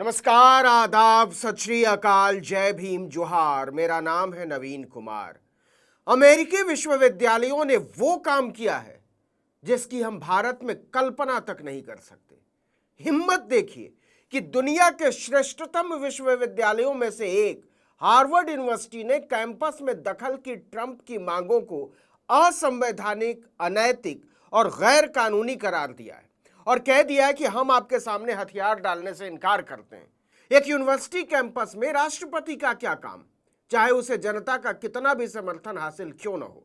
नमस्कार, आदाब, सत श्री अकाल, जय भीम, जोहार। मेरा नाम है नवीन कुमार। अमेरिकी विश्वविद्यालयों ने वो काम किया है जिसकी हम भारत में कल्पना तक नहीं कर सकते। हिम्मत देखिए कि दुनिया के श्रेष्ठतम विश्वविद्यालयों में से एक हार्वर्ड यूनिवर्सिटी ने कैंपस में दखल की ट्रंप की मांगों को असंवैधानिक, अनैतिक और गैर कानूनी करार दिया है और कह दिया है कि हम आपके सामने हथियार डालने से इनकार करते हैं। एक यूनिवर्सिटी कैंपस में राष्ट्रपति का क्या काम, चाहे उसे जनता का कितना भी समर्थन हासिल क्यों न हो।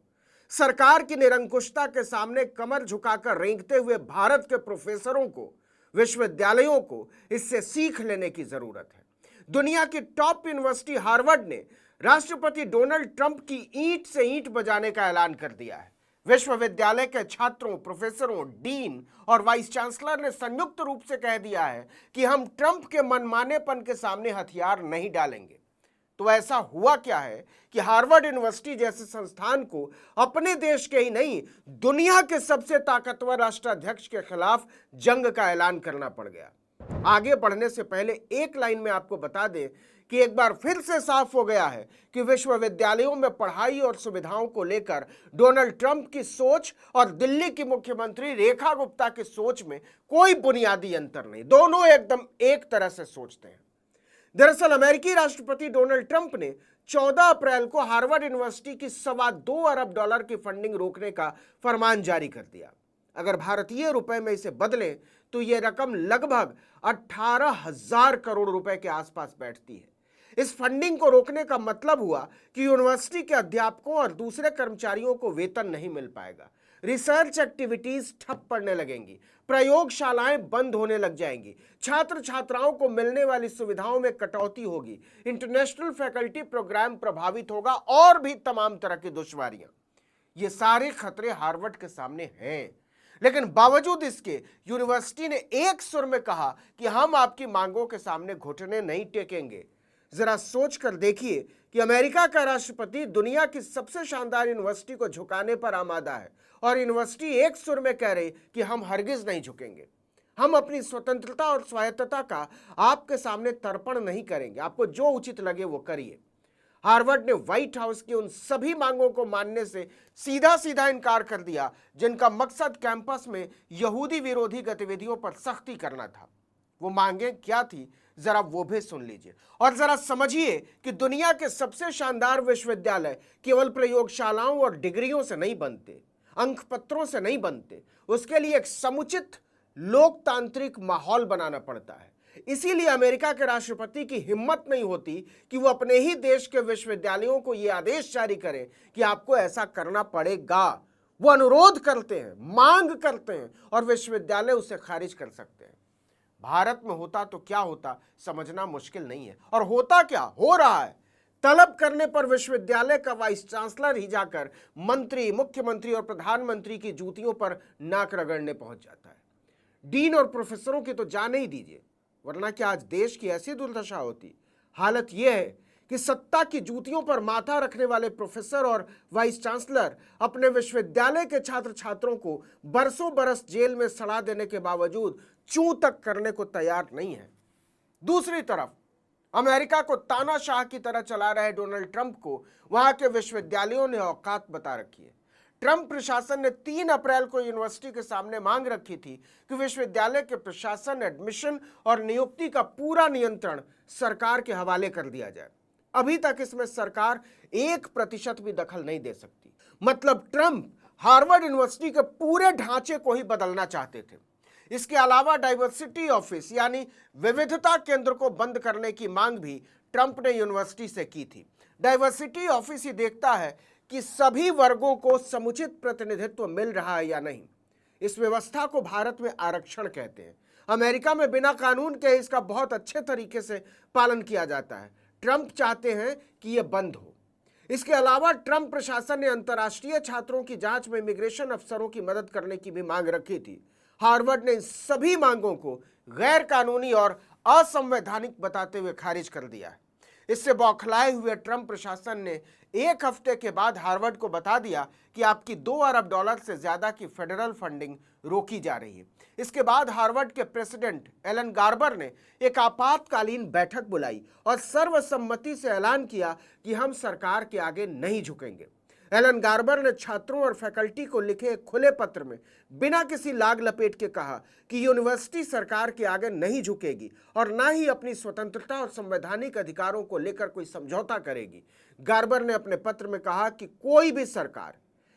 सरकार की निरंकुशता के सामने कमर झुकाकर रेंगते हुए भारत के प्रोफेसरों को, विश्वविद्यालयों को इससे सीख लेने की जरूरत है। दुनिया की टॉप यूनिवर्सिटी हार्वर्ड ने राष्ट्रपति डोनाल्ड ट्रंप की ईंट से ईंट बजाने का ऐलान कर दिया है। विश्वविद्यालय के छात्रों, प्रोफेसरों, डीन और वाइस चांसलर ने संयुक्त रूप से कह दिया है कि हम ट्रंप के मनमानेपन के सामने हथियार नहीं डालेंगे। तो ऐसा हुआ क्या है कि हार्वर्ड यूनिवर्सिटी जैसे संस्थान को अपने देश के ही नहीं, दुनिया के सबसे ताकतवर राष्ट्राध्यक्ष के खिलाफ जंग का ऐलान करना पड़ गया। आगे बढ़ने से पहले एक लाइन में आपको बता दें कि एक बार फिर से साफ हो गया है कि विश्वविद्यालयों में पढ़ाई और सुविधाओं को लेकर डोनाल्ड ट्रंप की सोच और दिल्ली की मुख्यमंत्री रेखा गुप्ता की सोच में कोई बुनियादी अंतर नहीं। दोनों एकदम एक तरह से सोचते हैं। दरअसल अमेरिकी राष्ट्रपति डोनाल्ड ट्रंप ने 14 अप्रैल को हार्वर्ड यूनिवर्सिटी की $2.25 अरब की फंडिंग रोकने का फरमान जारी कर दिया। अगर भारतीय रुपए में इसे बदलें तो यह रकम लगभग 18,000 करोड़ रुपए के आसपास बैठती है। इस फंडिंग को रोकने का मतलब हुआ कि यूनिवर्सिटी के अध्यापकों और दूसरे कर्मचारियों को वेतन नहीं मिल पाएगा, रिसर्च एक्टिविटीज ठप पड़ने लगेंगी, प्रयोगशालाएं बंद होने लग जाएंगी, छात्र छात्राओं को मिलने वाली सुविधाओं में कटौती होगी, इंटरनेशनल फैकल्टी प्रोग्राम प्रभावित होगा और भी तमाम तरह की दुश्वारियां। ये सारे खतरे हार्वर्ड के सामने हैं, लेकिन बावजूद इसके यूनिवर्सिटी ने एक सुर में कहा कि हम आपकी मांगों के सामने घुटने नहीं टेकेंगे। जरा सोच कर देखिए कि अमेरिका का राष्ट्रपति दुनिया की सबसे शानदार यूनिवर्सिटी को झुकाने पर आमादा है और यूनिवर्सिटी एक सुर में कह रही कि हम हरगिज नहीं झुकेंगे। हम अपनी स्वतंत्रता और स्वायत्तता का आपके सामने तर्पण नहीं करेंगे, आपको जो उचित लगे वो करिए। हार्वर्ड ने व्हाइट हाउस की उन सभी मांगों को मानने से सीधा सीधा इनकार कर दिया जिनका मकसद कैंपस में यहूदी विरोधी गतिविधियों पर सख्ती करना था। वो मांगे क्या थी, जरा वो भी सुन लीजिए और जरा समझिए कि दुनिया के सबसे शानदार विश्वविद्यालय केवल प्रयोगशालाओं और डिग्रियों से नहीं बनते, अंक पत्रों से नहीं बनते। उसके लिए एक समुचित लोकतांत्रिक माहौल बनाना पड़ता है। इसीलिए अमेरिका के राष्ट्रपति की हिम्मत नहीं होती कि वो अपने ही देश के विश्वविद्यालयों को यह आदेश जारी करें कि आपको ऐसा करना पड़ेगा। वो अनुरोध करते हैं, मांग करते हैं और विश्वविद्यालय उसे खारिज कर सकते हैं। भारत में होता तो क्या होता समझना मुश्किल नहीं है, और होता क्या हो रहा है। तलब करने पर विश्वविद्यालय का वाइस चांसलर ही जाकर मंत्री, मुख्यमंत्री और प्रधानमंत्री की जूतियों पर नाक रगड़ने पहुंच जाता है। डीन और प्रोफेसरों की तो जान ही दीजिए, वरना क्या आज देश की ऐसी दुर्दशा होती। हालत यह है कि सत्ता की जूतियों पर माथा रखने वाले प्रोफेसर और वाइस चांसलर अपने विश्वविद्यालय के छात्र छात्रों को बरसों बरस जेल में सड़ा देने के बावजूद चूं तक करने को तैयार नहीं है। दूसरी तरफ अमेरिका को तानाशाह की तरह चला रहे डोनाल्ड ट्रंप को वहां के विश्वविद्यालयों ने औकात बता रखी है। ट्रंप प्रशासन ने 3 अप्रैल को यूनिवर्सिटी के सामने मांग रखी थी कि विश्वविद्यालय के प्रशासन, एडमिशन और नियुक्ति का पूरा नियंत्रण सरकार के हवाले कर दिया जाए। अभी तक इसमें सरकार 1% भी दखल नहीं दे सकती। मतलब ट्रंप हार्वर्ड यूनिवर्सिटी के पूरे ढांचे को ही बदलना चाहते थे। इसके अलावा डाइवर्सिटी ऑफिस यानी विविधता केंद्र को बंद करने की मांग भी ट्रंप ने यूनिवर्सिटी से की थी। डाइवर्सिटी ऑफिस ही देखता है कि सभी वर्गों को समुचित प्रतिनिधित्व मिल रहा है या नहीं। इस व्यवस्था को भारत में आरक्षण कहते हैं। अमेरिका में बिना कानून के इसका बहुत अच्छे तरीके से पालन किया जाता है। ट्रंप चाहते हैं कि यह बंद हो। इसके अलावा ट्रंप प्रशासन ने अंतर्राष्ट्रीय छात्रों की जांच में इमिग्रेशन अफसरों की मदद करने की भी मांग रखी थी। हार्वर्ड ने इन सभी मांगों को गैर कानूनी और असंवैधानिक बताते हुए खारिज कर दिया है। इससे बौखलाए हुए ट्रंप प्रशासन ने एक हफ्ते के बाद हार्वर्ड को बता दिया कि आपकी $2 अरब से ज्यादा की फेडरल फंडिंग रोकी जा रही है। इसके बाद हार्वर्ड के प्रेसिडेंट एलन गार्बर ने एक आपातकालीन बैठक बुलाई और सर्वसम्मति से ऐलान किया कि हम सरकार के आगे नहीं झुकेंगे। एलन गार्बर ने छात्रों और फैकल्टी को लिखे एक खुले पत्र में बिना किसी लाग लपेट के कहा कि यूनिवर्सिटी सरकार के आगे नहीं झुकेगी और ना ही अपनी स्वतंत्रता और संवैधानिक अधिकारों को लेकर कोई समझौता करेगी। गार्बर ने अपने पत्र में कहा कि कोई भी सरकार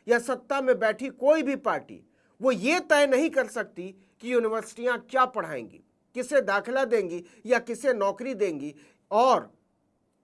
या सत्ता में बैठी कोई भी पार्टी वो ये तय नहीं कर सकती कि यूनिवर्सिटियां क्या पढ़ाएंगी, किसे दाखिला देंगी या किसे नौकरी देंगी और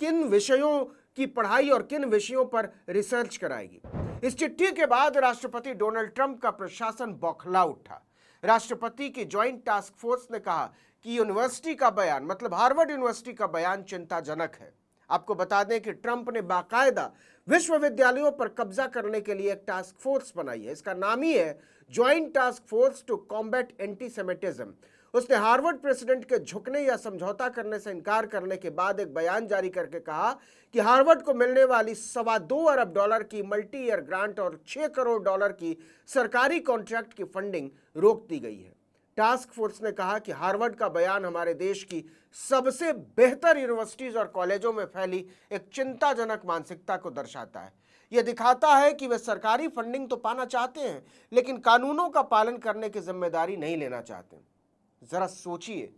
किन विषयों की पढ़ाई और किन विषयों पर रिसर्च कराएगी। इस चिट्ठी के बाद राष्ट्रपति डोनाल्ड ट्रंप का प्रशासन बौखला उठा। राष्ट्रपति की ज्वाइंट टास्क फोर्स ने कहा कि यूनिवर्सिटी का बयान, मतलब हार्वर्ड यूनिवर्सिटी का बयान चिंताजनक है। आपको बता दें कि ट्रंप ने बाकायदा विश्वविद्यालयों पर कब्जा करने के लिए एक टास्क फोर्स बनाई है। इसका नाम ही है joint task force to combat antisemitism. उसने हार्वर्ड प्रेसिडेंट के झुकने या समझौता करने से इनकार करने के बाद एक बयान जारी करके कहा कि हार्वर्ड को मिलने वाली $2.25 अरब की मल्टी ईयर ग्रांट और $6 करोड़ की सरकारी कॉन्ट्रैक्ट की फंडिंग रोक दी गई है। टास्क फोर्स ने कहा कि हार्वर्ड का बयान हमारे देश की सबसे बेहतर यूनिवर्सिटीज और कॉलेजों में फैली एक चिंताजनक मानसिकता को दर्शाता है। यह दिखाता है कि वे सरकारी फंडिंग तो पाना चाहते हैं, लेकिन कानूनों का पालन करने की जिम्मेदारी नहीं लेना चाहते। जरा सोचिए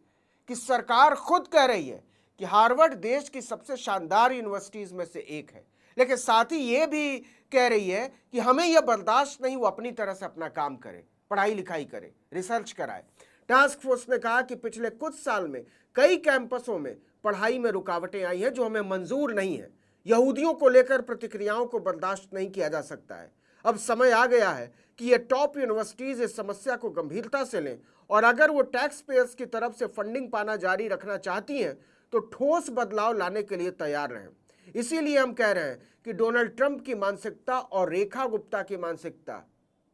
कि सरकार खुद कह रही है कि हार्वर्ड देश की सबसे शानदार यूनिवर्सिटीज में से एक है, लेकिन साथ ही ये भी कह रही है कि हमें यह बर्दाश्त नहीं वो अपनी तरह से अपना काम करे, पढ़ाई लिखाई करे, रिसर्च कराए। टास्क फोर्स ने कहा कि पिछले कुछ साल में कई कैंपसों में पढ़ाई में रुकावटें आई हैं जो हमें मंजूर नहीं है। यहूदियों को लेकर प्रतिक्रियाओं को बर्दाश्त नहीं किया जा सकता है। अब समय आ गया है कि ये टॉप यूनिवर्सिटीज इस समस्या को गंभीरता से लें और अगर वो टैक्स पेयर्स की तरफ से फंडिंग पाना जारी रखना चाहती हैं तो ठोस बदलाव लाने के लिए तैयार रहें। इसीलिए हम कह रहे हैं कि डोनाल्ड ट्रंप की मानसिकता और रेखा गुप्ता की मानसिकता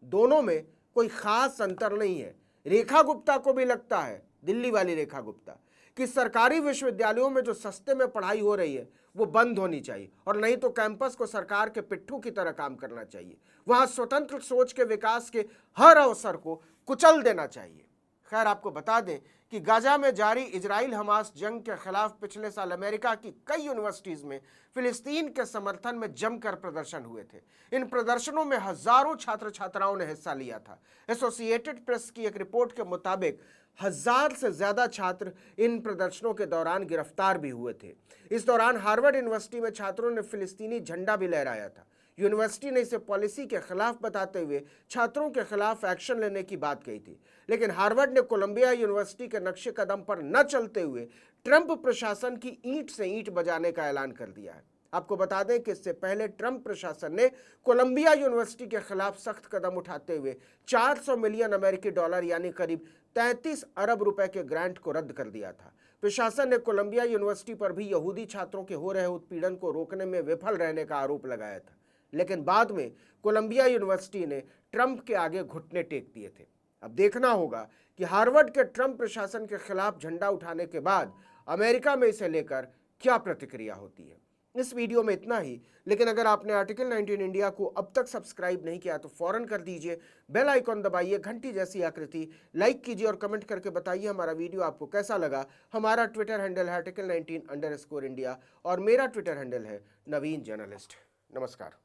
दोनों में कोई खास अंतर नहीं है। रेखा गुप्ता को भी लगता है, दिल्ली वाली रेखा गुप्ता, कि सरकारी विश्वविद्यालयों में जो सस्ते में पढ़ाई हो रही है वो बंद होनी चाहिए और नहीं तो कैंपस को सरकार के पिट्ठू की तरह काम करना चाहिए। वहां स्वतंत्र सोच के विकास के हर अवसर को कुचल देना चाहिए। खैर, आपको बता दें कि गाजा में जारी इजराइल हमास जंग के खिलाफ पिछले साल अमेरिका की कई यूनिवर्सिटीज में फिलिस्तीन के समर्थन में जमकर प्रदर्शन हुए थे। इन प्रदर्शनों में हजारों छात्र छात्राओं ने हिस्सा लिया था। एसोसिएटेड प्रेस की एक रिपोर्ट के मुताबिक 1000 से ज्यादा छात्र इन प्रदर्शनों के दौरान गिरफ्तार भी हुए थे। इस दौरान हार्वर्ड यूनिवर्सिटी में छात्रों ने फिलिस्तीनी झंडा भी लहराया था। यूनिवर्सिटी ने इसे पॉलिसी के खिलाफ बताते हुए छात्रों के खिलाफ एक्शन लेने की बात कही थी, लेकिन हार्वर्ड ने कोलंबिया यूनिवर्सिटी के नक्शे कदम पर न चलते हुए ट्रंप प्रशासन की ईंट से ईंट बजाने का ऐलान कर दिया है। आपको बता दें कि इससे पहले ट्रंप प्रशासन ने कोलंबिया यूनिवर्सिटी के खिलाफ सख्त कदम उठाते हुए $400 मिलियन यानी करीब 33 अरब रुपए के ग्रांट को रद्द कर दिया था। प्रशासन ने कोलंबिया यूनिवर्सिटी पर भी यहूदी छात्रों के हो रहे उत्पीड़न को रोकने में विफल रहने का आरोप लगाया था, लेकिन बाद में कोलंबिया यूनिवर्सिटी ने ट्रंप के आगे घुटने टेक दिए थे। अब देखना होगा कि हार्वर्ड के ट्रंप प्रशासन के खिलाफ झंडा उठाने के बाद अमेरिका में इसे लेकर क्या प्रतिक्रिया होती है। इस वीडियो में इतना ही, लेकिन अगर आपने आर्टिकल 19 इंडिया को अब तक सब्सक्राइब नहीं किया तो फौरन कर दीजिए, बेल आइकॉन दबाइए, घंटी जैसी आकृति, लाइक कीजिए और कमेंट करके बताइए हमारा वीडियो आपको कैसा लगा। हमारा ट्विटर हैंडल है article19_India और मेरा ट्विटर हैंडल है नवीन जर्नलिस्ट। नमस्कार।